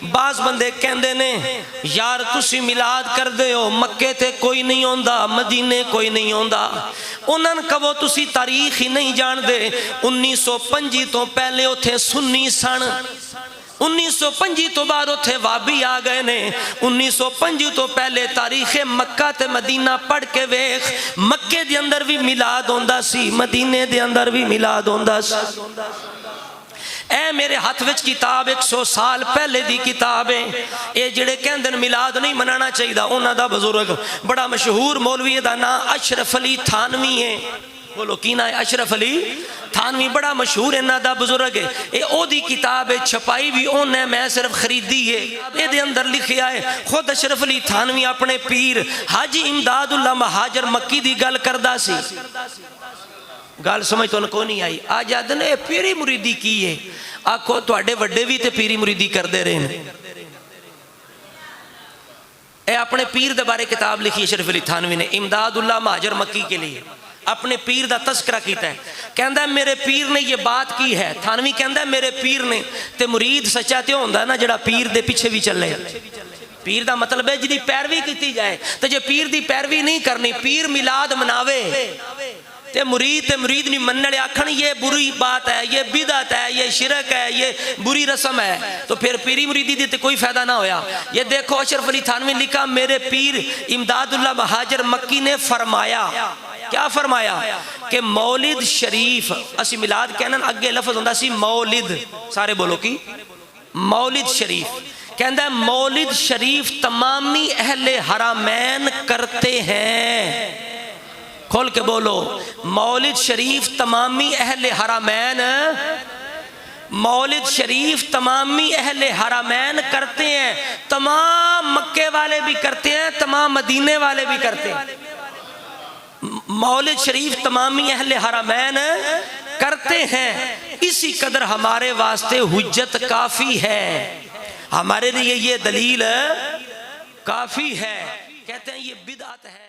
बाज बंदे कहते ने यार तुसी मिलाद कर दे हो, मक्के ते कोई नहीं आंदा, मदीने कोई नहीं आंदा। उन्होंने कहो तुसी तारीख ही नहीं जानते। 1925 तो पहले उथे सुन्नी सन, 1925 तो बाद उथे वाबी आ गए ने। 1925 तो पहले तारीखे मक्का ते मदीना पढ़ के वेख, मक्के दे अंदर भी मिलाद होंदा सी, मदीने दे अंदर भी मिलाद होंदा सी। ए मेरे हाथ विच किताब 100 साल पहले दी किताब है। ये जेड़े कहंदे ने मिलाद नहीं मनाना चाहिए, उन्हां दा बुजुर्ग बड़ा मशहूर मौलवी दा नाम अशरफ अली थानवी है। बोलो की ना है? अशरफ अली थानवी बड़ा मशहूर इन्हां दा बुजुर्ग है। ये ओदी किताब है, छपाई भी उन्हें, मैं सिर्फ खरीदी है। ये अंदर लिखिया है, खुद अशरफ अली थानवी अपने पीर हाजी इमदादुल्लाह महाजर मक्की दी गल करदा सी। गल समझ तो को नहीं आई। आज आदे ने पीरी मुरीदी की है, आखो तुहाडे वड्डे भी ते पीरी मुरीदी करते रहे ने। अपने पीर दे बारे किताब लिखी अशरफ अली थानवी ने, इमदादुल्लाह महाजर मक्की के लिए अपने पीर दा तस्करा किया है। कहता मेरे पीर ने ये बात की है। थानवी कहता मेरे पीर ने, ते मुरीद सच्चा तो होंदा ना जड़ा पीर दे पिछे भी चले। पीर दा मतलब है जिहदी पैरवी की जाए। तो जे पीर दी पैरवी नहीं करनी, पीर मिलाद मनावे ते मुरीद नहीं मनने वाले आखन ये बुरी बात है, ये बिदअत है, ये शिरक है, ये बुरी रस्म है, तो फिर पीरी मुरीदी दी तो कोई फायदा ना होया। ये देखो अशरफ अली थानवी लिखा, मेरे पीर इमदादुल्लाह महाजर मक्की ने फरमाया। क्या फरमाया कि मौलिद शरीफ, असी मिलाद कहना, अगे लफ्ज होंदा सी मौलिद, सारे बोलो की मौलिद शरीफ। कहता मौलिद शरीफ तमामी अहले हरामैन करते हैं। खोल के बोलो, मौलिद शरीफ तमामी अहले हरामैन, मौलिद शरीफ तमामी अहले हरामैन करते हैं। तमाम मक्के वाले भी करते हैं, तमाम मदीने वाले भी करते हैं। मौलिद शरीफ तमामी अहले हरामैन करते हैं। इसी कदर हमारे वास्ते हुज्जत काफी है, हमारे लिए ये दलील काफी है। कहते हैं ये बिदअत है।